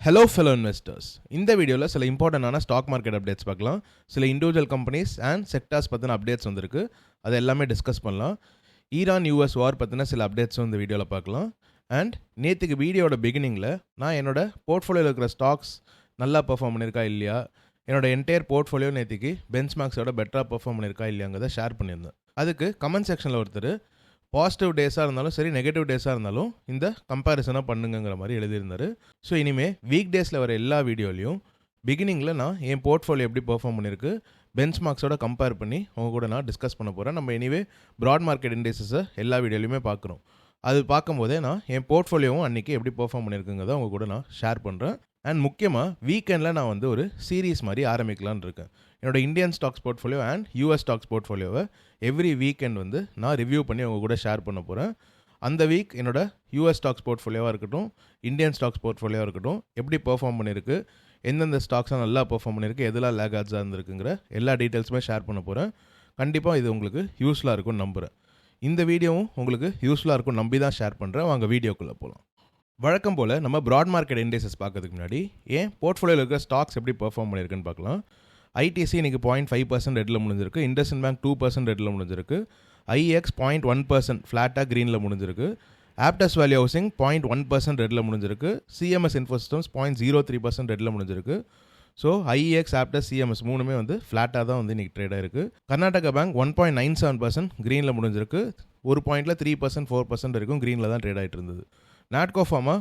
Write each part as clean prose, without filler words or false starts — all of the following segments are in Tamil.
ஹலோ ஃபெலோ இன்வெஸ்டர்ஸ், இந்த வீடியோவில் சில இம்பார்ட்டண்டான ஸ்டாக் மார்க்கெட் அப்டேட்ஸ் பார்க்கலாம். சில இண்டிவிஜுவல் கம்பெனிஸ் அண்ட் செக்டார்ஸ் பற்றின அப்டேட்ஸ் வந்திருக்கு. அது எல்லாமே டிஸ்கஸ் பண்ணலாம். ஈரான் யூஎஸ் வார் பற்றின சில அப்டேட்ஸும் இந்த வீடியோவில் பார்க்கலாம். அண்ட் நேற்றுக்கு வீடியோட பிகினிங்கில் நான் என்னோட போர்ட்ஃபோலியோவில் இருக்கிற ஸ்டாக்ஸ் நல்லா பெர்ஃபார்ம் பண்ணியிருக்கா இல்லையா, என்னோட என்டையர் போர்ட்ஃபோலியோ நேற்றுக்கு பெஞ்ச்மார்க்ஸோட பெட்டராக பெர்ஃபார்ம் பண்ணியிருக்கா இல்லையாங்கிறத ஷேர் பண்ணியிருந்தேன். அதுக்கு கமெண்ட் செக்ஷனில் ஒருத்தர் பாசிட்டிவ் டேஸாக இருந்தாலும் சரி, நெகட்டிவ் டேஸாக இருந்தாலும் இந்த கம்பேரிசனாக பண்ணுங்கிற மாதிரி எழுதியிருந்தார். ஸோ இனிமேல் வீக் டேஸில் வர எல்லா வீடியோலையும் பிகினிங்கில் நான் என் போர்ட்ஃபோலியோ எப்படி பெர்ஃபார்ம் பண்ணியிருக்கு பெஞ்ச்மார்க்ஸோட கம்பேர் பண்ணி உங்கள் கூட நான் டிஸ்கஸ் பண்ண போகிறேன். நம்ம எனிவே ப்ராட் மார்க்கெட் இண்டெக்ஸஸை எல்லா வீடியோலையுமே பார்க்குறோம். அது பார்க்கும்போதே நான் என் போர்ட்ஃபோலியோவும் அன்றைக்கி எப்படி பெர்ஃபார்ம் பண்ணியிருக்குங்கிறத உங்கள் கூட நான் ஷேர் பண்ணுறேன். அண்ட் முக்கியமாக வீக்கெண்டில் நான் வந்து ஒரு சீரீஸ் மாதிரி ஆரம்பிக்கலான்னு இருக்கேன். என்னோட Indian stocks portfolio and US stocks போர்ட்ஃபோலியோவை எவ்ரி வீக்கெண்ட் வந்து நான் ரிவ்யூ பண்ணி உங்கள் கூட ஷேர் பண்ண போகிறேன். அந்த வீக் என்னோட யூஎஸ் ஸ்டாக்ஸ் போர்ட்ஃபோலியோவாக இருக்கட்டும், இந்தியன் ஸ்டாக்ஸ் போர்ட்ஃபோலியோவாக இருக்கட்டும், எப்படி பெர்ஃபார்ம் பண்ணியிருக்கு, எந்தெந்த ஸ்டாக்ஸாக நல்லா பெர்ஃபார்ம் பண்ணியிருக்கு, எதெல்லாம் லேகார்ட்ஸாக இருந்திருக்குங்கிற எல்லா டீட்டெயில்ஸுமே ஷேர் பண்ண போகிறேன். கண்டிப்பாக இது உங்களுக்கு யூஸ்ஃபுல்லாக இருக்கும்னு நம்புகிறேன். இந்த வீடியோவும் உங்களுக்கு யூஸ்ஃபுல்லாக இருக்கும் நம்பி தான் ஷேர் பண்ணுறேன். வாங்க வீடியோக்குள்ளே போகலாம். வழக்கம் போல் நம்ம ப்ராட் மார்க்கெட் இண்டெக்ஸஸ் பார்க்கறதுக்கு முன்னாடி ஏன் போர்ட்ஃபோலியோவில் இருக்கிற ஸ்டாக்ஸ் எப்படி பெர்ஃபார்ம் பண்ணியிருக்குன்னு பார்க்கலாம். ஐடிசி இன்றைக்கி 0.5% ரெட்டில் முடிஞ்சிருக்கு. இண்டஸ்இண்ட் பேங்க் 2% ரெட்டில் முடிஞ்சிருக்கு. ஐஎக்ஸ் 0.1% ஃப்ளாட்டாக க்ரீனில் முடிஞ்சிருக்கு. ஆப்டஸ் வேல்யூ ஹவுசிங் 0.1% ரெட்டில் முடிஞ்சிருக்கு. சிஎம்எஸ் இன்ஃபோசிஸ்டம்ஸ் 0.03% ரெட்டில் முடிஞ்சிருக்கு. ஸோ ஐஎக்ஸ், ஆப்டஸ், சிஎம்எஸ் மூணுமே வந்து ஃப்ளாட்டாக தான் வந்து இன்றைக்கி ட்ரேட் ஆயிருக்கு. கர்நாடகா பேங்க் 1.97% க்ரீனில் முடிஞ்சிருக்கு. ஒரு பாயிண்டில் 3%, 4% வரைக்கும் க்ரீனில் தான் ட்ரேட் ஆகிட்டு இருந்தது. நாட்கோ ஃபார்மா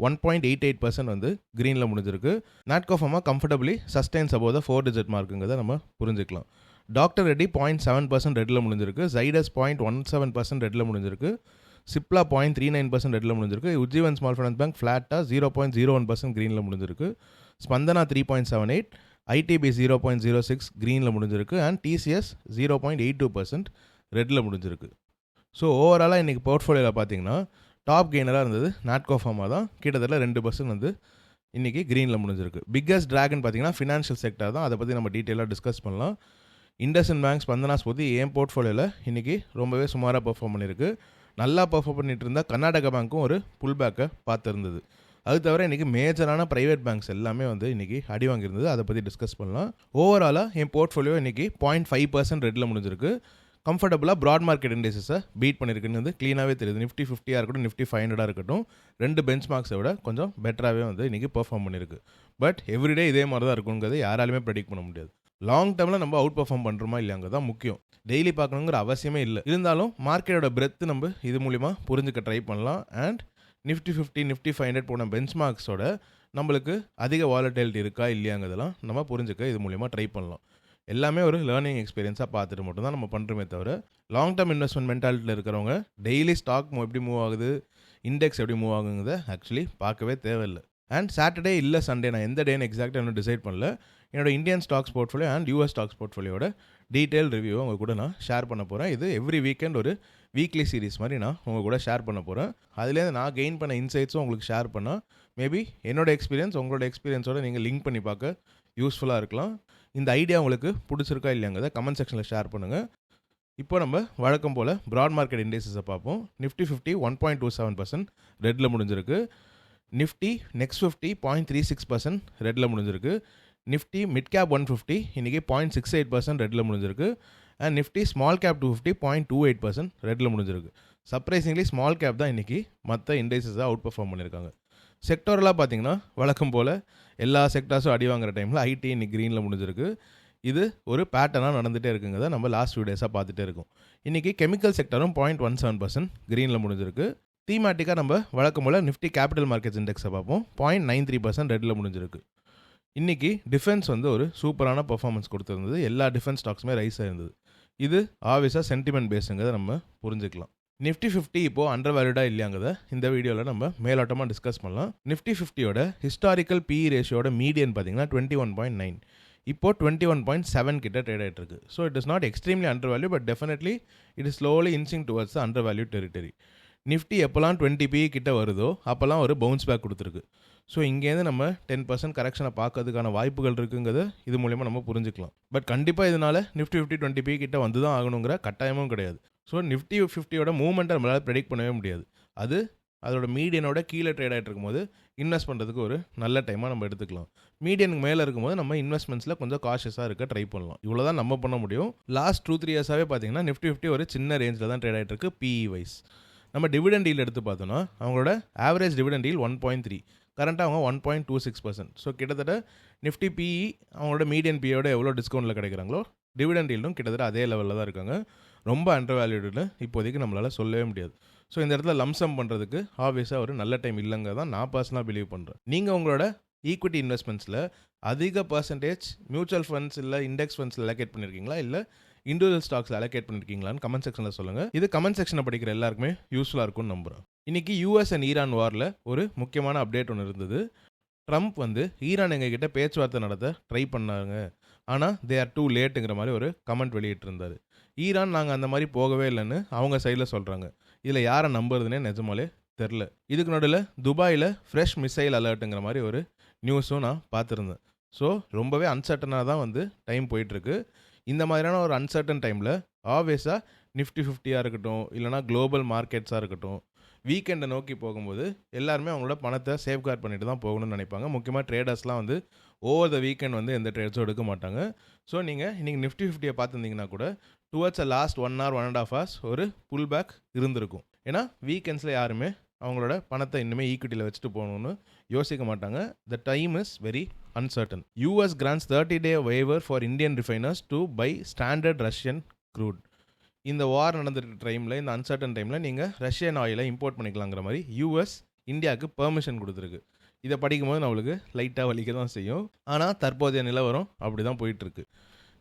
1.88% வந்து க்ரீனில் முடிஞ்சிருக்கு. Natco pharma comfortably sustains above the 4 digit மார்க்குங்கிறத நம்ம புரிஞ்சுக்கலாம். டாக்டர் ரெட்டி 0.7% ரெட்டில் முடிஞ்சிருக்கு. ஜைடஸ் 0.17% ரெட்டில் முடிஞ்சிருக்கு. சிப்லா 0.39% ரெட்டில் முடிஞ்சிருக்கு. உஜ்ஜீவன் ஸ்மால் ஃபைனான்ஸ் பேங்க் ஃப்ளாட்டாக 0.01% க்ரீனில் முடிஞ்சிருக்கு. ஸ்பந்தனா 3.78, ஐடிபி 0.06 க்ரீனில் முடிஞ்சிருக்கு. அண்ட் டிசிஎஸ் 0.82% ரெட்டில் முடிஞ்சிருக்கு. ஸோ ஓவராலாக இன்றைக்கி போர்ட்ஃபோலியோவில் பார்த்தீங்கன்னா டாப் கெய்னராக இருந்தது நாட்கோ ஃபார்மா தான். கிட்டத்தட்ட 2% வந்து இன்றைக்கி க்ரீனில் முடிஞ்சிருக்கு. பிக்கஸ்ட் ட்ராகன் பார்த்தீங்கன்னா ஃபினான்ஷியல் செக்டர் தான். அதை பற்றி நம்ம டீட்டெயிலாக டிஸ்கஸ் பண்ணலாம். இண்டஸ்இண்ட் பேங்க், ஸ்பந்தனாஸ் பற்றி என் போர்ட்ஃபோலியோவில் இன்றைக்கி ரொம்பவே சுமாராக பெர்ஃபார்ம் பண்ணியிருக்கு. நல்லா பெர்ஃபார்ம் பண்ணிட்டு இருந்தால் கர்நாடகா பேங்க்கும் ஒரு புல் பேக்கை பார்த்துருந்தது. அது தவிர இன்றைக்கி மேஜரான ப்ரைவேட் பேங்க்ஸ் எல்லாமே வந்து இன்றைக்கி அடி வாங்கியிருந்தது. அதை பற்றி டிஸ்கஸ் பண்ணலாம். ஓவராலாக என் போர்ட்ஃபோலியோ இன்றைக்கி 0.5% ரெட்டில் முடிஞ்சிருக்கு. கம்ஃபர்டபுளாக ப்ராட் மார்க்கெட் இண்டெக்ஸஸை பீட் பண்ணியிருக்குன்னு வந்து க்ளீனாகவே தெரியுது. நிஃப்டி 50 இருக்கட்டும், நிஃப்டி 500 இருக்கட்டும், ரெண்டு பெஞ்ச் மார்க்ஸை விட கொஞ்சம் பெட்டராகவே வந்து இன்றைக்கி பெர்ஃபார்ம் பண்ணியிருக்கு. பட் எவ்ரிடே இதே மாதிரி தான் இருக்குங்கிறது யாராலுமே ப்ரெடிக்ட் பண்ண முடியாது. லாங் டேர்மில் நம்ம அவுட் பெர்ஃபார்ம் பண்ணுறோமா இல்லையாங்க தான் முக்கியம். டெய்லி பார்க்கணுங்கிற அவசியமே இல்லை. இருந்தாலும் மார்க்கெட்டோட பிரெத்து நம்ம இது மூலிமா புரிஞ்சுக்க ட்ரை பண்ணலாம். அண்ட் நிஃப்டி 50, நிஃப்டி 500 போன பெஞ்ச் மார்க்ஸோட நம்மளுக்கு அதிக வாலட்டிலிட்டி இருக்கா இல்லையாங்கிறதெல்லாம் நம்ம புரிஞ்சுக்க இது மூலிமா ட்ரை பண்ணலாம். எல்லாமே ஒரு லேர்னிங் எக்ஸ்பீரியன்ஸாக பார்த்துட்டு மட்டும் தான் நம்ம பண்ணுறோமே தவிர, லாங் டேர்ம் இன்வெஸ்ட்மெண்ட் மென்டாலிட்டியில் இருக்கிறவங்க டெய்லி ஸ்டாக் எப்படி மூவ் ஆகுது, இண்டெக்ஸ் எப்படி மூவ் ஆகுங்கிறத ஆக்சுவலி பார்க்கவே தேவையில்லை. அண்ட் சாட்டர்டே இல்லை சண்டே நான் எந்த டேன்னு எக்ஸாக்டாக இன்னும் டிசைட் பண்ணல. என்னோட Indian stocks portfolio and US stocks போர்ட்ஃபோலியோட டீட்டெயில் ரிவ்யூ உங்கள் கூட நான் ஷேர் பண்ண போகிறேன். இது எவ்ரி வீக்கெண்ட் ஒரு வீக்லி சீரீஸ் மாதிரி நான் உங்கள் கூட ஷேர் பண்ண போகிறேன். அதுலேருந்து நான் கெயின் பண்ண இன்சைட்ஸும் உங்களுக்கு ஷேர் பண்ணால் மேபி என்னோட எக்ஸ்பீரியன்ஸ் உங்களோட எக்ஸ்பீரியன்ஸோட நீங்கள் லிங்க் பண்ணி பார்க்க யூஸ்ஃபுல்லாக இருக்கலாம். இந்த ஐடியா உங்களுக்கு பிடிச்சிருக்கா இல்லையாங்கிறத கமெண்ட் செக்ஷனில் ஷேர் பண்ணுங்கள். இப்போ நம்ம வழக்கம் போல் ப்ராட் மார்க்கெட் இண்டெக்ஸஸை பார்ப்போம். நிஃப்டி 50 1.27% ரெட்டில் முடிஞ்சிருக்கு. நிஃப்டி நெக்ஸ்ட் 50 0.36% ரெட்டில் முடிஞ்சிருக்கு. நிஃப்டி மிட் கேப் 150 இன்றைக்கி 0.68% ரெட்டில் முடிஞ்சிருக்கு. அண்ட் நிஃப்டி ஸ்மால் கேப் 250 0.28% ரெட்டில் முடிஞ்சிருக்கு. சர்ப்ரைசிங்லி ஸ்மால் கேப் தான் இன்றைக்கி மற்ற இண்டெக்ஸஸை அவுட் பெர்ஃபார்ம் பண்ணியிருக்காங்க. செக்டோரலாக பார்த்தீங்கன்னா வழக்கம் போல் எல்லா செக்டார்ஸும் அடி வாங்குற டைமில் ஐடி இன்னைக்கு க்ரீனில் முடிஞ்சிருக்கு. இது ஒரு பேட்டர்னாக நடந்துகிட்டே இருக்குங்கிறத நம்ம லாஸ்ட் ஃபியூ டேஸாக பார்த்துட்டே இருக்கோம். இன்றைக்கி கெமிக்கல் செக்டரும் 0.17% க்ரீனில் முடிஞ்சிருக்கு. தீமேட்டிக்காக நம்ம வழக்கம் போல் நிஃப்டி கேபிட்டல் மார்க்கெட்ஸ் இண்டெக்ஸை பார்ப்போம். 0.93% ரெட்டில் முடிஞ்சிருக்கு. இன்றைக்கி டிஃபென்ஸ் வந்து ஒரு சூப்பரான பர்ஃபார்மன்ஸ் கொடுத்துருந்தது. எல்லா டிஃபென்ஸ் ஸ்டாக்ஸுமே ரைஸ் ஆயிருந்தது. இது ஆப்வியஸாக சென்டிமெண்ட் பேஸுங்கிறத நம்ம புரிஞ்சுக்கலாம். நிஃப்டி 50 இப்போது அண்டர் வேல்யூடாக இல்லையாங்கிறத இந்த வீடியோவில் நம்ம மேலோட்டமாக டிஸ்கஸ் பண்ணலாம். நிஃப்டி 50யோட ஹிஸ்டாரிக்கல் பிஇ ரேஷியோட மீடியன் பார்த்தீங்கன்னா 21.9, இப்போது 21.7 கிட்ட ட்ரேட் ஆகிட்டு இருக்கு. So it is not extremely under value, but definitely it is slowly inching towards under value territory. Nifty எப்போல்லாம் 20 பிஇ கிட்ட வருதோ அப்போல்லாம் ஒரு பவுன்ஸ் பேக் கொடுத்துருக்கு. ஸோ இங்கேருந்து நம்ம 10% கரெக்ஷனை பார்க்கறதுக்கான வாய்ப்புகள் இருக்குங்கிறத இது மூலமா நம்ம புரிஞ்சுக்கலாம். பட் கண்டிப்பாக இதனால் நிஃப்டி 50 20 பிஇ கிட்ட வந்து தான் ஆகணுங்கிற கட்டாயமும் கிடையாது. ஸோ நிஃப்டி 50யோட மூவ்மெண்ட்டை நம்மளால் ப்ரெடிக்ட் பண்ணவே முடியாது. அது அதோட மீடியனோட கீழே ட்ரேட் ஆகிட்டு இருக்கும்போது இன்வெஸ்ட் பண்ணுறதுக்கு ஒரு நல்ல டைமாக நம்ம எடுத்துக்கலாம். மீடியனுக்கு மேலே இருக்கும்போது நம்ம இன்வெஸ்ட்மெண்ட்ஸில் கொஞ்சம் காஷியஸாக இருக்க ட்ரை பண்ணலாம். இவ்வளோ தான் நம்ம பண்ண முடியும். லாஸ்ட் 2-3 இயர்ஸாகவே பார்த்தீங்கன்னா நிஃப்டி 50 ஒரு சின்ன ரேஞ்சில் தான் ட்ரேட் ஆகிட்டு இருக்கு PE வைஸ். நம்ம டிவிடெண்ட் டீல் எடுத்து பார்த்தோன்னா அவங்களோட ஆவரேஜ் டிவிடெண்ட் டீல் 1.3, கரண்ட்டாக அவங்க 1.26%. ஸோ கிட்டத்தட்ட நிஃப்டி PE அவங்களோட மீடியன் பியோட எவ்வளோ டிஸ்கவுண்ட்டில் கிடைக்கிறாங்களோ டிவிடெண்ட் டீலும் கிட்டத்தட்ட அதே லெவலில் தான் இருக்காங்க. ரொம்ப அண்டர் வேல்யூடுன்னு இப்போதைக்கு நம்மளால் சொல்லவே முடியாது. ஸோ இந்த இடத்துல லம்சம் பண்ணுறதுக்கு ஆப்வியஸாக ஒரு நல்ல டைம் இல்லைங்க தான் நான் பர்சனலாக பிலீவ் பண்ணுறேன். நீங்கள் உங்களோட ஈக்விட்டி இன்வெஸ்ட்மெண்ட்ஸில் அதிக பர்சன்டேஜ் மியூச்சுவல் ஃபண்ட்ஸ் இல்லை இண்டெக்ஸ் ஃபண்ட்ஸில் அலோகேட் பண்ணியிருக்கீங்களா, இல்லை இண்டிவிஜுவல் ஸ்டாக்ஸில் அலோகேட் பண்ணியிருக்கீங்களான்னு கமெண்ட் செக்ஷனில் சொல்லுங்கள். இது கமெண்ட் செக்ஷனை படிக்கிற எல்லாருக்குமே யூஸ்ஃபுல்லாக இருக்கும்னு நம்புகிறேன். இன்றைக்கி US அண்ட் ஈரான் வாரில் ஒரு முக்கியமான அப்டேட் ஒன்று இருந்தது. ட்ரம்ப் ஈரான் எங்ககிட்ட பேச்சுவார்த்தை நடத்த ட்ரை பண்ணாங்க, ஆனால் தே ஆர் டூ லேட்டுங்கிற மாதிரி ஒரு கமெண்ட் வெளியிட்டிருந்தார். ஈரான் நாங்கள் அந்த மாதிரி போகவே இல்லைன்னு அவங்க சைடில் சொல்கிறாங்க. இதில் யாரை நம்புறதுனே நிஜமாலே தெரில. இதுக்கு நடுவில் துபாயில் ஃப்ரெஷ் மிசைல் அலர்ட்டுங்கிற மாதிரி ஒரு நியூஸும் நான் பார்த்துருந்தேன். ஸோ ரொம்பவே அன்சர்டனாக தான் டைம் போயிட்டுருக்கு. இந்த மாதிரியான ஒரு அன்சர்டன் டைமில் ஆப்வியஸாக நிஃப்டி 50 இருக்கட்டும், இல்லைனா குளோபல் மார்க்கெட்ஸாக இருக்கட்டும், வீக்கெண்டை நோக்கி போகும்போது எல்லாருமே அவங்களோட பணத்தை சேஃப்கார்ட் பண்ணிட்டு தான் போகணும்னு நினைப்பாங்க. முக்கியமாக ட்ரேடர்ஸ்லாம் ஓவர் த வீக்கெண்ட் எந்த ட்ரேட்ஸும் எடுக்க மாட்டாங்க. ஸோ நீங்கள் இன்றைக்கி நிஃப்டி 50 பார்த்துருந்தீங்கன்னா கூட டுவர்ட்ஸ் லாஸ்ட் 1 hour 1.5 hours ஒரு புல் பேக் இருந்திருக்கும். ஏன்னா வீக்கெண்ட்ஸில் யாருமே அவங்களோட பணத்தை இன்னுமே ஈக்விட்டியில் வச்சுட்டு போகணும்னு யோசிக்க மாட்டாங்க. The time is very uncertain. US grants 30-day waiver for Indian refiners to buy standard Russian crude. இந்த வார் நடந்துட்டு டைமில், இந்த அன்சர்டன் டைமில் நீங்கள் ரஷ்யன் ஆயிலை இம்போர்ட் பண்ணிக்கலாங்கிற மாதிரி US இந்தியாவுக்கு பெர்மிஷன் கொடுத்துருக்கு. இதை படிக்கும்போது நம்மளுக்கு லைட்டாக வலிக்க தான் செய்யும். ஆனால் தற்போதைய நிலவரம் அப்படி தான் போயிட்டுருக்கு.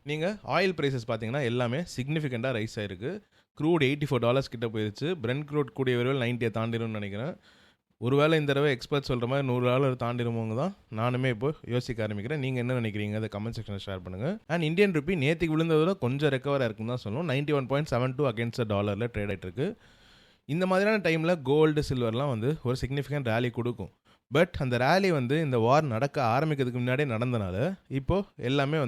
நீங்கள் ஆயில் ப்ரைஸஸ் பார்த்தீங்கன்னா எல்லாமே சிக்னிஃபிகண்ட்டாக ரைஸ் ஆகிருக்கு. க்ரூட் $84 கிட்ட போயிடுச்சு. பிரெண்ட் க்ரூட் கூடிய விரைவில் 90 தாண்டிடும்னு நினைக்கிறேன். ஒருவேளை இந்த தடவை எக்ஸ்பர்ட் சொல்கிற மாதிரி $100 தாண்டிடுமோங்க தான் நானுமே இப்போ யோசிக்க ஆரம்பிக்கிறேன். நீங்கள் என்ன நினைக்கிறீங்க அதை கமெண்ட் செக்ஷனில் ஷேர் பண்ணுங்கள். அண்ட் இந்தியன் ருப்பி நேற்றுக்கு விழுந்ததோட கொஞ்சம் ரெக்கவர் இருக்குன்னு தான் சொல்லணும். 91.72 against $1 ட்ரேட் ஆகிட்டு இருக்கு. இந்த மாதிரியான டைமில் கோல்டு சில்வர்லாம் ஒரு சிக்னிஃபிகண்ட் ரேலி கொடுக்கும். பட் அந்த ரேலி இந்த வார் நடக்க ஆரம்பிக்கிறதுக்கு முன்னாடியே நடந்தனால இப்போது எல்லாமே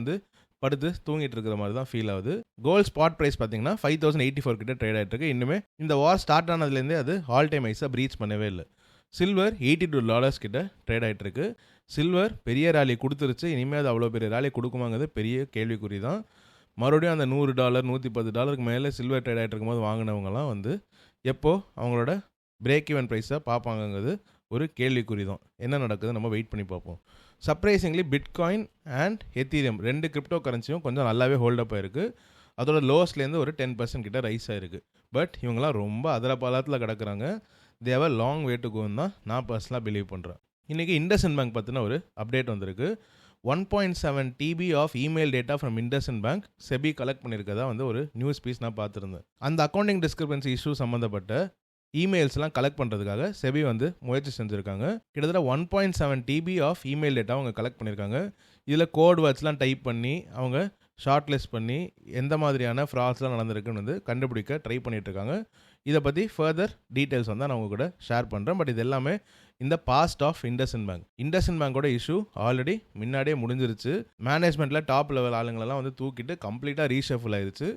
படுத்து தூங்கிட்டு இருக்கிற மாதிரி தான் ஃபீல் ஆகுது. கோல்ட் ஸ்பாட் ப்ரைஸ் பார்த்தீங்கன்னா 5084 கிட்ட ட்ரேட் ஆகிட்டு இருக்கு. இன்னுமே இந்த வார் ஸ்டார்ட் ஆனதுலேருந்தே அது ஆல் டைம் ஹைஸாக ப்ரீச் பண்ணவே இல்லை. சில்வர் $82 கிட்ட ட்ரேட் ஆகிட்டு இருக்கு. சில்வர் பெரிய ரேலி கொடுத்துருச்சு. இனிமேல் அது அவ்வளோ பெரிய ரேலி கொடுக்குமாங்கிறது பெரிய கேள்விக்குறி தான். மறுபடியும் அந்த $100 $110 மேலே சில்வர் ட்ரேட் ஆகிட்டு இருக்கும்போது வாங்கினவங்கலாம் எப்போ அவங்களோட பிரேக் ஈவன் ப்ரைஸை பார்ப்பாங்கங்கிறது ஒரு கேள்விக்குறி தான். என்ன நடக்குது நம்ம வெயிட் பண்ணி பார்ப்போம். Surprisingly bitcoin and ethereum 2 crypto கரன்சியும் கொஞ்சம் நல்லாவே ஹோல்டப் ஆயிருக்கு. அதோட லோஸ்லேருந்து ஒரு 10% கிட்ட ரைஸ் ஆயிருக்கு. பட் இவங்களாம் ரொம்ப அதரபாலத்தில் கிடக்குறாங்க. தேவை லாங் வே டு கோன்னு தான் நான் பர்சனலாக பிலீவ் பண்ணுறேன். இன்றைக்கி இண்டஸ்இண்ட் பேங்க் பற்றின ஒரு அப்டேட் வந்திருக்கு. 1.7 TB of email data from IndusInd bank SEBI collect பண்ணியிருக்கதா ஒரு நியூஸ் பீஸ் நான் பார்த்துருந்தேன். அந்த அக்கௌண்டிங் டிஸ்கிரிபன்சி இஷ்யூ சம்மந்தப்பட்ட இமெயில்ஸ்லாம் கலெக்ட் பண்ணுறதுக்காக செபி முயற்சி செஞ்சுருக்காங்க. கிட்டத்தட்ட 1.7 TB ஆஃப் இமெயில் டேட்டா அவங்க கலெக்ட் பண்ணியிருக்காங்க. இதில் கோட் வேர்ட்ஸ்லாம் டைப் பண்ணி அவங்க ஷார்ட் லிஸ்ட் பண்ணி எந்த மாதிரியான ஃப்ராட்ஸ்லாம் நடந்திருக்குன்னு கண்டுபிடிக்க ட்ரை பண்ணிகிட்ருக்காங்க. இதை பற்றி ஃபர்தர் டீட்டெயில்ஸ் நான் உங்கள் கூட ஷேர் பண்ணுறேன். பட் இது எல்லாமே இந்த past of IndusInd bank. IndusInd பேங்கோட இஷ்யூ ஆல்ரெடி முன்னாடியே முடிஞ்சிருச்சு. மேனேஜ்மெண்ட்டில் டாப் லெவல் ஆளுங்களெல்லாம் தூக்கிட்டு கம்ப்ளீட்டாக ரீஷஃபில் ஆயிடுச்சு.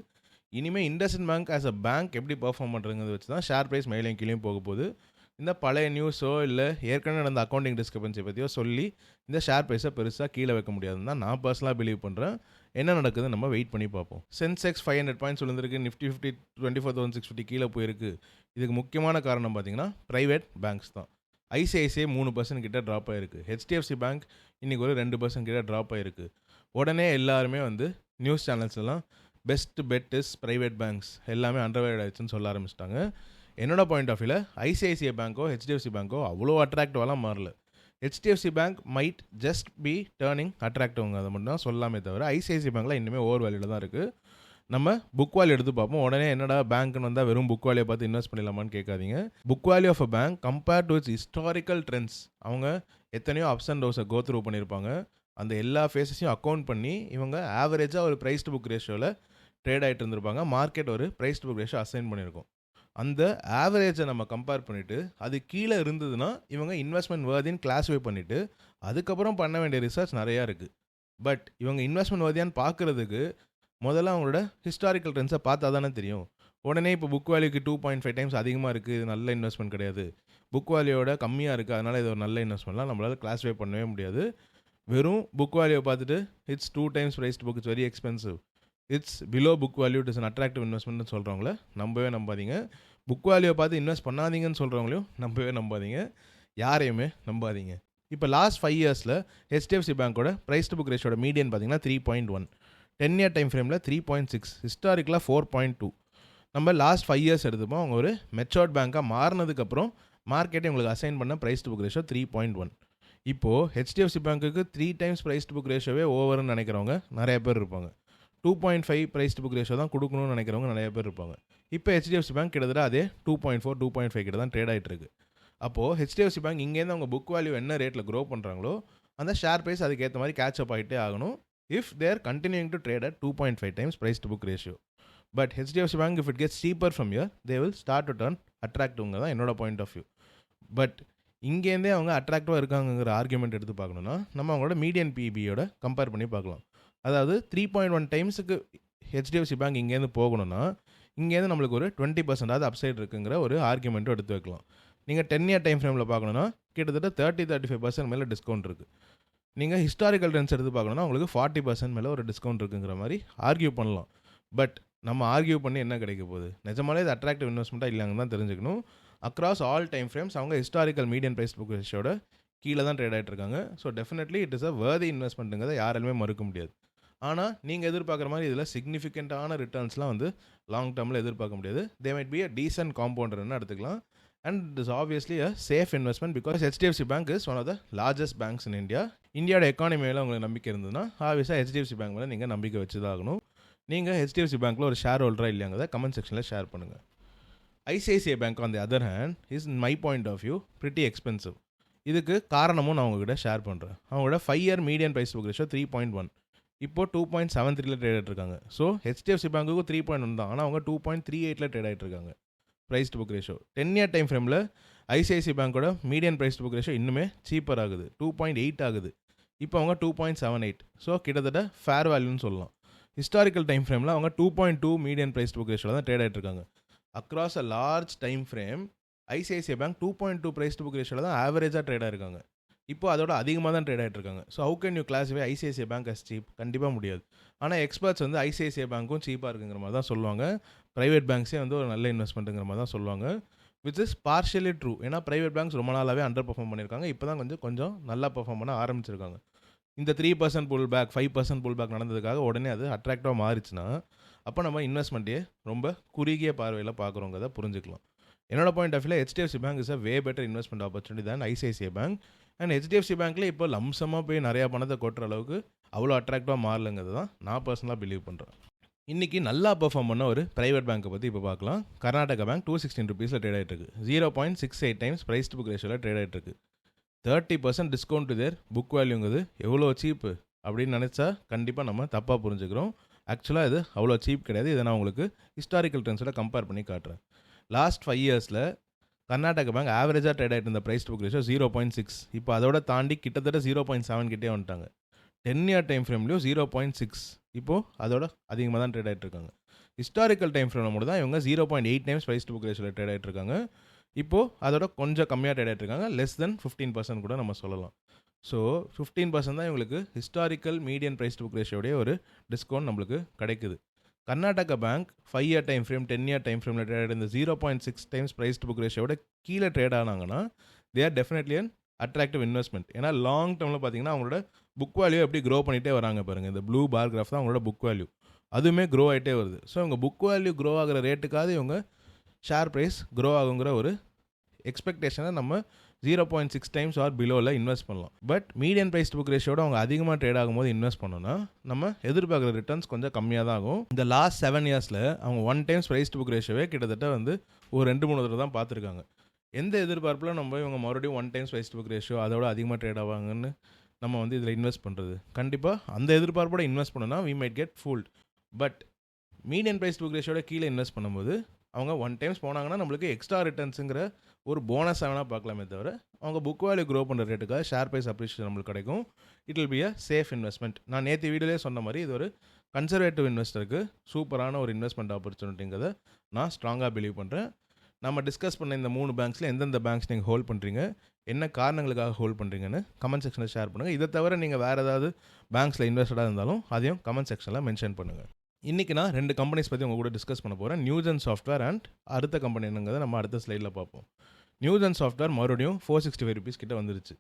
இனிமேல் IndusInd bank as a bank எப்படி பெர்ஃபார்ம் பண்ணுறதுங்கிறத வச்சு தான் ஷேர் ப்ரைஸ் மேலேயும் கீழேயும் போக போகுது. இந்த பழைய நியூஸோ இல்லை ஏற்கனவே நடந்த அக்கௌண்டிங் டிஸ்கிரிபன்சி பற்றியோ சொல்லி இந்த ஷேர் ப்ரைஸை பெருசாக கீழே வைக்க முடியாதுன்னு தான் நான் பர்சனலாக பிலீவ் பண்ணுறேன். என்ன நடக்குது நம்ம வெயிட் பண்ணி பார்ப்போம். சென்செக்ஸ் 500 பாயிண்ட்ஸ் விழுந்திருக்கு. நிஃப்டி 50 24,650 கீழே போயிருக்கு. இதுக்கு முக்கியமான காரணம் பார்த்தீங்கன்னா ப்ரைவேட் பேங்க்ஸ் தான். ICICI 3% கிட்ட ட்ராப் ஆகிருக்கு. HDFC பேங்க் இன்றைக்கி ஒரு 2% கிட்ட ட்ராப் ஆகிருக்கு. உடனே எல்லாருமே நியூஸ் சேனல்ஸ்லாம் best bet is private banks எல்லாமே அண்டர்வேர்ட் ஆயிடுச்சுன்னு சொல்ல ஆரம்பிச்சிட்டாங்க. என்னோட பாயிண்ட் ஆஃப் வியூவில் ICICI பேங்க்கோ HDFC பேங்க்கோ அவ்வளோ அட்ராக்டிவாலாம் மாறல. HDFC bank might just be turning அட்ராக்டிவ்ங்க, அதை மட்டும் தான் சொல்லாமே தவிர ICICI பேங்க்கில் இன்னுமே ஓவர் வேல்யூவில் தான் இருக்குது. நம்ம புக் வேல்யூ எடுத்து பார்ப்போம். உடனே என்னடா பேங்க்னு வந்தால் வெறும் புக் வேல்யூ பார்த்து இன்வெஸ்ட் பண்ணிடலாமான்னு கேட்காதீங்க. Book value of a bank compared to its historical trends, அவங்க எத்தனையோ அப்ஸ் அண்ட் டவுன்ஸை கோ த்ரூ பண்ணியிருப்பாங்க. அந்த எல்லா ஃபேஸஸையும் அக்கௌண்ட் பண்ணி இவங்க ஆவரேஜாக ஒரு ப்ரைஸ் டு புக் ரேஷியோவில் ட்ரேட் ஆகிட்டு இருந்திருப்பாங்க. மார்க்கெட் ஒரு price to book ratio assign பண்ணியிருக்கோம். அந்த ஆவரேஜை நம்ம கம்பேர் பண்ணிவிட்டு அது கீழே இருந்ததுன்னா இவங்க இன்வெஸ்ட்மெண்ட் வேர்தின்னு கிளாஸிஃபை பண்ணிவிட்டு அதுக்கப்புறம் பண்ண வேண்டிய ரிசர்ச் நிறையா இருக்குது. பட் இவங்க இன்வெஸ்ட்மெண்ட் வேர்தியான்னு பார்க்குறதுக்கு முதல்ல அவங்களோட ஹிஸ்டாரிக்கல் ட்ரெண்ட்ஸை பார்த்தா தானே தெரியும். உடனே இப்போ புக் வேல்யூக்கு 2.5 times அதிகமாக இருக்குது, இது நல்ல இன்வெஸ்ட்மெண்ட் கிடையாது, புக் வேல்யூவோட கம்மியாக இருக்குது, அதனால் இது ஒரு நல்ல இன்வெஸ்ட்மெண்ட்லாம் நம்மளால் கிளாஸிஃபை பண்ணவே முடியாது. வெறும் புக் வேல்யூவை பார்த்துட்டு it's 2 times price to book, it's very expensive, it's below book value, it is unattractive இன்வெஸ்ட்மெண்ட்னு சொல்கிறவங்கள நம்பாதீங்க. புக் வேல்யூவை பார்த்து இன்வெஸ்ட் பண்ணாதீங்கன்னு சொல்கிறவங்களையும் நம்பாதீங்க. யாரையுமே நம்பாதீங்க. இப்போ லாஸ்ட் 5 இயர்ஸில் ஹெச்டிஎஃப்சி பேங்க்கோட ப்ரைஸ் டு புக் ரேஷியோட மீடியன் பார்த்தீங்கன்னா 3.1, 10-year டைம் ஃப்ரேமில் 3.6, ஹிஸ்டாரிக்கலாக 4.2. நம்ம லாஸ்ட் 5 இயர்ஸ் எடுத்துப்போம். அவங்க ஒரு மெச்சோர்ட் பேங்காக மாறினதுக்கப்புறம் மார்க்கெட்டை உங்களுக்கு அசைன் பண்ண ப்ரைஸ் டு புக் ரேஷியோ 3.1. இப்போது ஹெச்டிஎஃப்சி பேங்க்குக்கு 3 times ப்ரைஸ் டு புக் ரேஷியோவே ஓவர்னு நினைக்கிறவங்க நிறைய பேர் இருப்பாங்க. 2.5 ப்ரைஸ் டு புக் ரேஷியோ தான் கொடுக்கணும்னு நினைக்கிறவங்க நிறைய பேர் இருப்பாங்க. இப்போ ஹெச்டிஎஃப்சி பேங்க் கிட்டத்தட்ட அதே 2.4, 2.5 கிட்ட தான் ட்ரேட் ஆகிட்டு இருக்கு. அப்போது ஹெச்டிஎஃப்சி பேங்க் இங்கேருந்து அவங்க புக் வேல்யூ என்ன ரேட்டில் க்ரோ பண்ணுறாங்களோ அந்த ஷேர் ப்ரைஸ் அதுக்கேற்ற மாதிரி கேட்சப் ஆகிட்டே ஆகணும். If they're continuing to trade at 2.5 times price to book ratio. But HDFC bank if it gets cheaper from year they will start to turn அட்ராக்டிவ்ங்க தான் என்னோட பாயிண்ட் ஆஃப் வியூ. பட் இங்கேருந்தே அவங்க அட்ராக்டிவாக இருக்காங்கிற ஆர்குமெண்ட் எடுத்து பார்க்கணுன்னா நம்ம அவங்களோட மீடியன் பிபியோட கம்பேர் பண்ணி பார்க்கலாம். அதாவது 3.1 டைம்ஸுக்கு ஹெச்டிஎஃப்சி பேங்க் இங்கேருந்து போகணும்னா இங்கேருந்து நம்மளுக்கு ஒரு 20% அப்சைட் இருக்குங்கிற ஒரு ஆர்குமெண்ட்டும் எடுத்து வைக்கலாம். நீங்கள் 10-year டைம் ஃப்ரேமில் பார்க்கணுன்னா கிட்டத்தட்ட 30-35% மேலே டிஸ்கவுண்ட் இருக்குது. நீங்கள் ஹிஸ்டாரிக்கல் ட்ரெண்ட்ஸ் எடுத்து பார்க்கணுன்னா உங்களுக்கு 40% மேலே ஒரு டிஸ்கவுண்ட் இருக்குங்கிற மாதிரி ஆர்கியூ பண்ணலாம். பட் நம்ம ஆர்கியூ பண்ணி என்ன கிடைக்க போகுது? நிஜமாலே இது அட்ராக்டிவ் இன்வெஸ்ட்மெண்ட்டாக இல்லைன்னு தான் தெரிஞ்சுக்கணும். அக்ராஸ் ஆல் டைம் ஃப்ரேம்ஸ் அவங்க ஹிஸ்டாரிக்கல் மீடியன் ப்ரைஸ் புக் ரேஷியோட கீழே தான் ட்ரேட் ஆகிட்டு இருக்காங்க. So definitely it is a worthy இன்வெஸ்ட்மெண்ட்டுங்கிறத யாராலுமே மறுக்க முடியாது. ஆனால் நீங்கள் எதிர்பார்க்குற மாதிரி இதில் சிக்னிஃபிகண்ட்டான ரிட்டர்ன்ஸ்லாம் வந்து லாங் டேர்மில் எதிர்பார்க்க முடியாது. They might be a decent காம்பவுண்டர்னு எடுத்துக்கலாம். And it is obviously a safe investment because HDFC bank is one of the largest banks in India. இந்தியாவோட எக்கானமி மேலே உங்களுக்கு நம்பிக்கை இருந்ததுன்னா ஆப்வியஸாக ஹெச்டிஎஃப்சி பேங்க் மேலே நீங்கள் நம்பிக்கை வச்சு தான் ஆகணும். நீங்கள் ஹெச்டிஎஃப்சி பேங்க்கில் ஒரு ஷேர் ஹோல்டராக இல்லையாங்கிறத கமெண்ட் செக்ஷனில் ஷேர் பண்ணுங்கள். ICICI bank on the other hand is in my point of view pretty expensive. இதுக்கு காரணமும் நான் உங்ககிட்ட ஷேர் பண்ணுறேன். அவங்களோட 5-year median price book ratio 3.1, இப்போ 2.73 ட்ரேட் ஆகிட்டு இருக்காங்க. ஸோ ஹெச்டிஎஃப்சி பேங்க்குக்கும் 3.1 தான், ஆனால் அவங்க 2.38 ட்ரேட் ஆகிட்டு இருக்காங்க price to book ratio. 10-year time ஃப்ரேமில் ஐசிஐசி பேங்க்கோட median price to book ratio இன்னுமே சீப்பர் ஆகுது, 2.8 ஆகுது. இப்போ அவங்க 2.78, ஸோ கிட்டத்தட்ட ஃபேர் வேல்யூன்னு சொல்லலாம். ஹிஸ்டாரிக்கல் டைம் ஃப்ரேமில் அவங்க 2.2 மீடியன் ப்ரைஸ் டு புக் ரேஷியோவில் தான் ட்ரேட் ஆகிட்டு இருக்காங்க. Across a large time frame ICICI bank 2.2 price to book ரேஷியோவில் தான் ஆவரேஜாக ட்ரேட் ஆகிருக்காங்க. இப்போ அதோட அதிகமாக தான் ட்ரேட் ஆகிட்டு இருக்காங்க. So how can you classify ICICI bank as cheap? கண்டிப்பாக முடியாது. ஆனால் எக்ஸ்பர்ட்ஸ் வந்து ஐசிஐசிஐ பேங்க்கும் சீப்பாக இருக்குங்கிற மாதிரி தான் சொல்லுவாங்க. ப்ரைவேட் பேங்க்ஸே வந்து ஒரு நல்ல இன்வெஸ்ட்மெண்ட்டுங்கிற மாதிரி தான் சொல்லுவாங்க. Which is partially true. ஏன்னா ப்ரைவேட் பேங்க்ஸ் ரொம்ப நாளாகவே அண்டர் பர்ஃபார்ம் பண்ணியிருக்காங்க. இப்போ தான் கொஞ்சம் நல்லா பர்ஃபார்ம் பண்ண ஆரம்பிச்சிருக்காங்க. இந்த 3% புல் பேக் 5% புல் பேக் நடந்ததுக்காக உடனே அது அட்ராக்டிவாக மாறிச்சுன்னா அப்போ நம்ம இன்வெஸ்ட்மெண்ட்டே ரொம்ப குறுகிய பார்வையில் பார்க்குறோங்கிறத புரிஞ்சுக்கலாம். என்னோட பாயிண்ட் ஆஃப் வியூவில் HDFC bank is a way better investment opportunity தான் ஐசிஐசிஐ பேங்க். அண்ட் ஹெச்டிஎஃப்சி பேங்க்கில் இப்போ லம்சமாக போய் நிறையா பணத்தை கொட்டுற அளவுக்கு அவ்வளோ அட்ராக்டிவாக மாறலைங்கிறது தான் நான் பர்சனலாக பிலீவ் பண்ணுறேன். இன்றைக்கி நல்லா பெர்ஃபார்ம் பண்ண ஒரு ப்ரைவேட் பேங்க்கை பற்றி இப்போ பார்க்கலாம். கர்நாடகா பேங்க் 216 rupees ட்ரேட் ஆகிட்டு இருக்குது. 0.68 times ப்ரைஸ் டு புக் ரேஷியோவில் ட்ரேட் ஆகிட்டு இருக்குது. 30% டிஸ்கவுண்ட் டு தேர் புக் வேல்யூங்கிறது எவ்வளோ சீப்பு அப்படின்னு நினச்சா கண்டிப்பாக நம்ம தப்பாக புரிஞ்சுக்கிறோம். ஆக்சுவலாக இது அவ்வளோ சீப் கிடையாது. இதை நான் உங்களுக்கு ஹிஸ்டாரிக்கல் ட்ரெண்ட்ஸோட கம்பேர் பண்ணி காட்டுறேன். லாஸ்ட் 5 இயர்ஸில் கர்நாடகா பேங்க் ஆவரேஜாக ட்ரேட் ஆகிட்டு இருந்த ப்ரைஸ் டு புக் ரேஷியோ 0.6, இப்போ அதோட தாண்டி கிட்டத்தட்ட 0.7 கிட்டே வந்துட்டாங்க. 10-year டைம் ஃப்ரேம்லேயும் 0.6, இப்போது அதோட அதிகமாக தான் ட்ரேட் ஆகிட்டு இருக்காங்க. ஹிஸ்டாரிக்கல் டைம் ஃப்ரேமில் மட்டும் தான் இவங்க 0.8 times ப்ரைஸ் டு புக் ரேஷியோவில் ட்ரேட் ஆகிட்டு இருக்காங்க. இப்போது அதோட கொஞ்சம் கம்மியாக ட்ரேட் ஆகிட்டு இருக்காங்க. லெஸ் தென் 15% கூட நம்ம சொல்லலாம். ஸோ 15% தான் இவங்களுக்கு historical median price to book ரேஷியோடைய ஒரு டிஸ்கவுண்ட் நம்மளுக்கு கிடைக்குது. Karnataka bank 5-year time frame 10-year time ஃப்ரேமில் ட்ரேட் ஆகிட்டு இந்த 0.6 times ப்ரைஸ் டு புக் ரேஷியோட கீழே ட்ரேட் ஆனாங்கன்னா they are definitely unattractive இன்வெஸ்ட்மெண்ட். ஏன்னா லாங் டேர்மில் பார்த்தீங்கன்னா அவங்களோட புக் வேல்யூ எப்படி க்ரோ பண்ணிகிட்டே வராங்க பாருங்கள். இந்த ப்ளூ பார் கிராஃப் தான் அவங்களோட புக் வேல்யூ, அதுவுமே க்ரோ ஆகிட்டே வருது. ஸோ இவங்க புக் வேல்யூ க்ரோ ஆகிற ரேட்டுக்காவது இவங்க ஷேர் ப்ரைஸ் க்ரோ ஆகுங்கிற ஒரு எக்ஸ்பெக்டேஷனை நம்ம 0.6 times ஆர் பிலோவில் இன்வெஸ்ட் பண்ணலாம். பட் மீடியன் ப்ரைஸ் புக் ரேஷியோட அவங்க அதிகமாக ட்ரேட் ஆகும்போது இன்வெஸ்ட் பண்ணோன்னா நம்ம எதிர்பார்க்குற ரிட்டர்ன்ஸ் கொஞ்சம் கம்மியாக தான் ஆகும். இந்த லாஸ்ட் 7 இயர்ஸில் அவங்க 1 times ப்ரைஸ் புக் ரேஷியோவே கிட்டத்தட்ட வந்து ஒரு 2-3 தடவை தான் பார்த்துருக்காங்க. எந்த எதிர்பார்ப்பில் நம்ம இவங்க மறுபடியும் 1 times ப்ரைஸ் புக் ரேஷியோ அதோட அதிகமாக ட்ரேட் ஆவாங்கன்னு நம்ம வந்து இதில் இன்வெஸ்ட் பண்ணுறது? கண்டிப்பாக அந்த எதிர்பார்ப்போட இன்வெஸ்ட் பண்ணோன்னா we might get fooled. But median price book ரேஷியோட கீழே இன்வெஸ்ட் பண்ணும்போது அவங்க 1 times போனாங்கன்னா நம்மளுக்கு எக்ஸ்ட்ரா ரிட்டர்ன்ஸுங்கிற ஒரு போனஸ் வேணால் பார்க்கலாமே தவிர அவங்க புக் வேல்யூ க்ரோ பண்ணுற ரேட்டுக்காக ஷேர் ப்ரைஸ் அப்ரிஷியேஷன் நம்மளுக்கு கிடைக்கும். It will be a safe investment. நான் நேற்று வீடியோலே சொன்ன மாதிரி இது ஒரு கன்சர்வேட்டிவ் இன்வெஸ்டருக்கு சூப்பரான ஒரு இன்வெஸ்ட்மெண்ட் ஆப்பர்ச்சுனிட்டிங்கிறத நான் ஸ்ட்ராங்காக பிலீவ் பண்ணுறேன். நம்ம டிஸ்கஸ் பண்ண இந்த 3 பேங்க்ஸில் எந்தெந்த பேங்க்ஸ் நீங்கள் ஹோல்ட் பண்ணுறீங்க, என்ன காரணங்களுக்காக ஹோல்ட் பண்ணுறீங்கன்னு கமெண்ட் செக்ஷனில் ஷேர் பண்ணுங்கள். இதை தவிர நீங்கள் வேறு ஏதாவது பேங்க்ஸில் இன்வெஸ்டடாக இருந்தாலும் அதையும் கமெண்ட் செக்ஷனில் மென்ஷன் பண்ணுங்கள். இன்றைக்கி நான் 2 கம்பெனிஸ் பற்றி உங்கள் கூட டிஸ்கஸ் பண்ண போகிறேன். நியூஜென் சாஃப்ட்வேர் அண்ட் அடுத்த கம்பெனி என்னங்கிறத நம்ம அடுத்த ஸ்லைடில் பார்ப்போம். நியூஜென் சாஃப்ட்வேர் மறுபடியும் $465 கிட்ட வந்துருச்சு.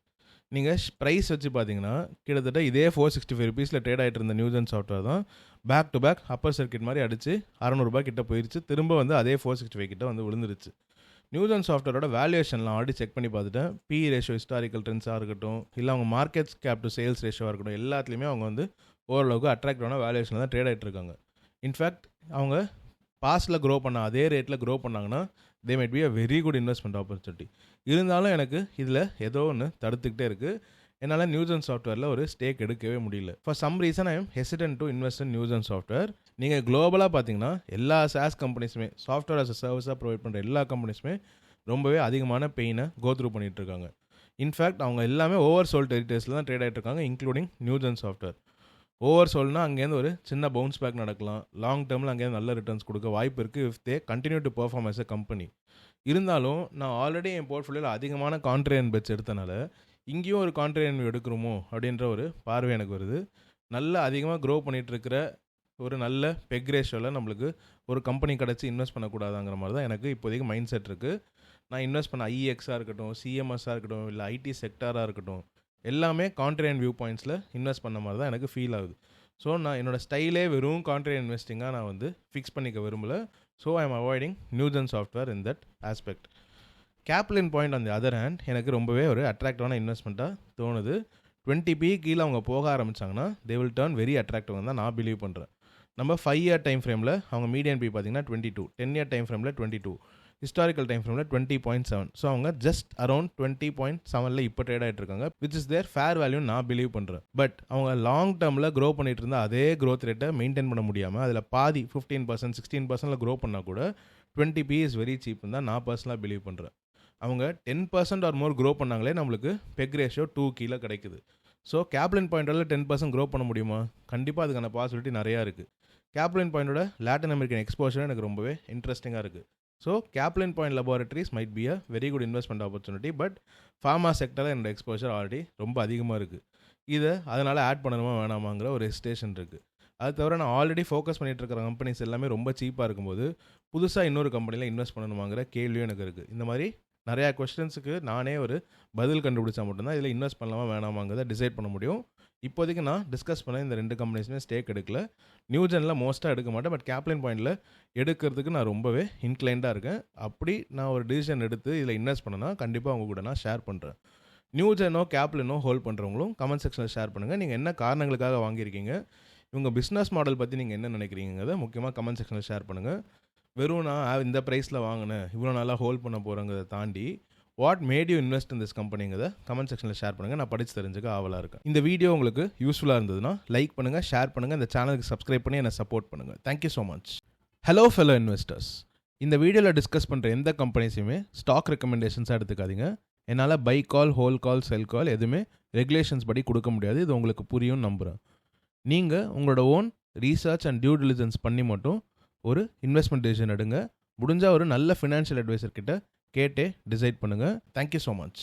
நீங்கள் ப்ரைஸ் வச்சு பார்த்தீங்கன்னா கிட்டத்தட்ட இதே $465 ட்ரேட் ஆகிட்டு இருந்த நியூஜென் சாஃப்ட்வேர் தான் back to back upper circuit மாதிரி அடித்து $600 கிட்ட போயிருச்சு. திரும்ப வந்து அதே 465 கிட்ட வந்து விழுந்துருச்சு. நியூஜென் சாஃப்ட்வேரோட வேல்யூவேஷன்லாம் ஆல்ரெடி செக் பண்ணி பார்த்துட்டேன். பி ரேஷியோ, ஹிஸ்டாரிக்கல் ட்ரெண்ட்ஸாக இருக்கட்டும், இல்லை அவங்க மார்க்கெட் கேப் டு சேல்ஸ் ரேஷியோவாக இருக்கட்டும், எல்லாத்துலேயுமே அவங்க வந்து ஓரளவுக்கு அட்ராக்டிவான வேல்யூவேஷனில் தான் ட்ரேட் ஆகிட்டு இருக்காங்க. இன்ஃபேக்ட் அவங்க பாஸ்ட்டில் க்ரோ பண்ண அதே ரேட்டில் க்ரோ பண்ணாங்கன்னா தே might be a very good investment opportunity. இருந்தாலும் எனக்கு இதில் ஏதோ ஒன்று தடுத்துக்கிட்டே இருக்குது. என்னால் நியூஜென் சாஃப்ட்வேரில் ஒரு ஸ்டேக் எடுக்கவே முடியல. For some reason I am hesitant to invest in Newgen software. நீங்கள் குளோபலாக பார்த்தீங்கன்னா எல்லா SaaS கம்பெனிஸுமே, சாஃப்ட்வேர் அஸ் அ சர்வீஸாக ப்ரொவைட் பண்ணுற எல்லா கம்பெனிஸுமே ரொம்பவே அதிகமான பெயினை கோ த்ரூ பண்ணிகிட்டு இருக்காங்க. இன்ஃபேக்ட் அவங்க எல்லாமே ஓவர் சோல் டெரிட்டரிஸில் தான் ட்ரேட் ஆகிட்டு இருக்காங்க, இன்க்ளூடிங் நியூஜென் சாஃப்ட்வேர். ஓவர் சோல்னால் அங்கேருந்து ஒரு சின்ன பவுன்ஸ் பேக் நடக்கலாம், லாங் டேர்மில் அங்கேருந்து நல்ல ரிட்டர்ன்ஸ் கொடுக்க வாய்ப்பு இருக்குது if they continue to perform as a company. இருந்தாலும் நான் ஆல்ரெடி என் போர்ட்ஃபோலியோவில் அதிகமான கான்ட்ரேரியன் பெட்ஸ் எடுத்தனால இங்கேயும் ஒரு கான்ட்ரேரியன் எடுக்கிறோமோ அப்படின்ற ஒரு பார்வை எனக்கு வருது. நல்ல அதிகமாக க்ரோ பண்ணிகிட்டு இருக்கிற ஒரு நல்ல பெக் ரேஷியோவில் நம்மளுக்கு ஒரு கம்பெனி கிடச்சி இன்வெஸ்ட் பண்ணக்கூடாதாங்கிற மாதிரி தான் எனக்கு இப்போதைக்கு மைண்ட் செட் இருக்குது. நான் இன்வெஸ்ட் பண்ண IEXாக இருக்கட்டும், CMSஆக இருக்கட்டும், இல்லை IT செக்டாராக இருக்கட்டும், எல்லாமே கான்ட்ரேரியன் வியூ பாயிண்ட்ஸில் இன்வெஸ்ட் பண்ண மாதிரி தான் எனக்கு ஃபீல் ஆகுது. ஸோ நான் என்னோடய ஸ்டைலே வெறும் கான்ட்ரேரியன் இன்வெஸ்டிங்காக நான் வந்து ஃபிக்ஸ் பண்ணிக்க விரும்பலை. So I am avoiding Newgen software in that aspect. Caplin point on the other hand எனக்கு ரொம்பவே ஒரு அட்ராக்டிவான இன்வெஸ்ட்மெண்ட்டாக தோணுது. 20p கீழே அவங்க போக ஆரம்பித்தாங்கன்னா they will turn very attractive தான் நான் பிலீவ் பண்ணுறேன். நம்ம 5 இயர் டைம் ஃப்ரேமில் அவங்க மீடியன் பி பார்த்தீங்கன்னா 22, 10 இயர் டைம் ஃப்ரேமில் 22, ஹிஸ்டாரிக்கல் டைம் ஃப்ரேமில் 20.7. ஸோ அவங்க ஜஸ்ட் அரௌண்ட் 20.7 இப்போ ட்ரேட் ஆகிட்டு இருக்காங்க, which is their fair value நான் பிலீவ் பண்ணுறேன். பட் அவங்க லாங் டேர்மில் க்ரோ பண்ணிட்டு இருந்தால் அதே க்ரோத் ரேட்டை மெயின்டைன் பண்ண முடியாமல் அதில் பாதி 15%, 16% க்ரோ பண்ணால் கூட 20p இஸ் வெரி சீப்னு தான் நான் பர்சனலாக பிலீவ் பண்ணுறேன். அவங்க 10% ஆர் மோர் க்ரோ பண்ணாங்களே நம்மளுக்கு பெக் ரேஷியோ 2 கீழே கிடைக்குது. ஸோ கேப்லின் பாயிண்டோட 10% க்ரோ பண்ண முடியுமா? கண்டிப்பாக அதுக்கான பாசிபிலிட்டி நிறையா இருக்குது. கேப்லின் பாயிண்டோட லாட்டின் அமெரிக்கன் எக்ஸ்போஷர் எனக்கு ரொம்பவே இன்ட்ரெஸ்டிங்காக இருக்குது. So Caplin Point Laboratories might be a very good investment opportunity. But pharma செக்டரில் என்னோட எக்ஸ்போஷர் ஆல்ரெடி ரொம்ப அதிகமாக இருக்குது. இதை அதனால் ஆட் பண்ணணுமா வேணாமாங்கிற ஒரு ஹெசிடேஷன் இருக்குது. அது தவிர நான் ஆல்ரெடி ஃபோக்கஸ் பண்ணிகிட்டு இருக்கிற கம்பெனிஸ் எல்லாமே ரொம்ப சீப்பாக இருக்கும்போது புதுசாக இன்னொரு கம்பெனியில் இன்வெஸ்ட் பண்ணணுமாங்கிற கேள்வியும் எனக்கு இருக்குது. இந்த மாதிரி நிறையா கொஸ்டின்ஸுக்கு நானே ஒரு பதில் கண்டுபிடிச்சா மட்டும்தான் இதில் இன்வெஸ்ட் பண்ணலாமா வேணாமாங்கிறத டிசைட் பண்ண முடியும். இப்போதைக்கு நான் டிஸ்கஸ் பண்ண இந்த 2 கம்பெனிஸுமே ஸ்டேக் எடுக்கல. நியூஜெனில் மோஸ்ட்டாக எடுக்க மாட்டேன், பட் கேப்லின் பாயிண்டில் எடுக்கிறதுக்கு நான் ரொம்பவே இன்க்ளைண்டாக இருக்கேன். அப்படி நான் ஒரு டிசிஷன் எடுத்து இதில் இன்வெஸ்ட் பண்ணனா கண்டிப்பாக அவங்க கூட நான் ஷேர் பண்ணுறேன். நியூஜெனோ கேப்லினோ ஹோல்ட் பண்ணுறவங்களும் கமெண்ட் செக்ஷனில் ஷேர் பண்ணுங்கள். நீங்கள் என்ன காரணங்களுக்காக வாங்கியிருக்கீங்க, இவங்க பிஸ்னஸ் மாடல் பற்றி நீங்கள் என்ன நினைக்கிறீங்கிறத முக்கியமாக கமெண்ட் செக்ஷனில் ஷேர் பண்ணுங்கள். வெறும் நான் இந்த ப்ரைஸில் வாங்கினேன், இவ்வளோ நாளாக ஹோல்ட் பண்ண போகிறேங்கிறத தாண்டி what made you invest in this கம்பெனிங்கிறத கமெண்ட் செக்ஷனில் ஷேர் பண்ணுங்கள். நான் படித்து தெரிஞ்சுக்க ஆவலாக இருக்கேன். இந்த வீடியோ உங்களுக்கு யூஸ்ஃபுல்லாக இருந்ததுன்னா லைக் பண்ணுங்கள், ஷேர் பண்ணுங்கள், இந்த சேனலுக்கு சப்ஸ்கிரைப் பண்ணி என்னை சப்போர்ட் பண்ணுங்கள். Thank you so much. Hello fellow investors, இந்த வீடியோவில் டிஸ்கஸ் பண்ணுற எந்த கம்பெனிஸுமே ஸ்டாக் ரெக்கமெண்டேஷன்ஸாக எடுத்துக்காதீங்க. என்னால் பை கால், ஹோல் கால், செல் கால் எதுவுமே ரெகுலேஷன்ஸ் படி கொடுக்க முடியாது. இது உங்களுக்கு புரியும் நம்புகிறேன். நீங்கள் உங்களோட own research and due diligence பண்ணி மட்டும் ஒரு இன்வெஸ்ட்மெண்ட் டிசிஷன் எடுங்க. முடிஞ்சால் ஒரு நல்ல ஃபினான்ஷியல் அட்வைசர் கிட்ட கேட்டே டிசைட் பண்ணுங்கள். Thank you so much.